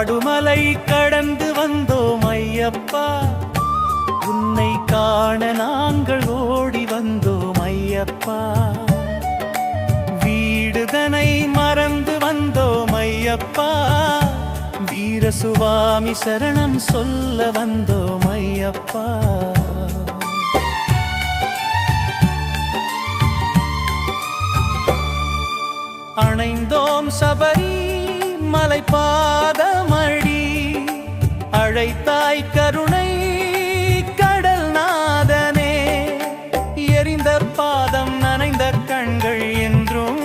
காடுமலை கடந்து வந்தோம் ஐயப்பா, உன்னை காண நாங்கள் ஓடி வந்தோம் ஐயப்பா. வீடுதனை மறந்து வந்தோம் ஐயப்பா, வீரசுவாமி சரணம் சொல்ல வந்தோம் ஐயப்பா. அணைந்தோம் சபரி மலை பாதமடி, அழைத்தாய் கருணை கடல் நாதனே. எரிந்த பாதம் நனைந்த கண்கள் என்றும்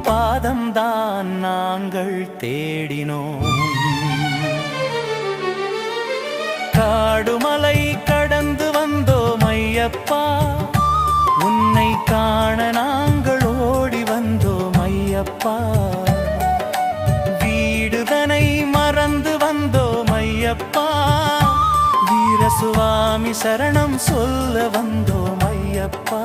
பாதம்தான் நாங்கள் தேடினோம். காடுமலை கடந்து வந்தோம் ஐயப்பா, உன்னை காண நாங்கள் ஓடி வந்தோம் ஐயப்பா. வீடுதனை மறந்து வந்தோம் ஐயப்பா, வீரசுவாமி சரணம் சொல்ல வந்தோம் ஐயப்பா.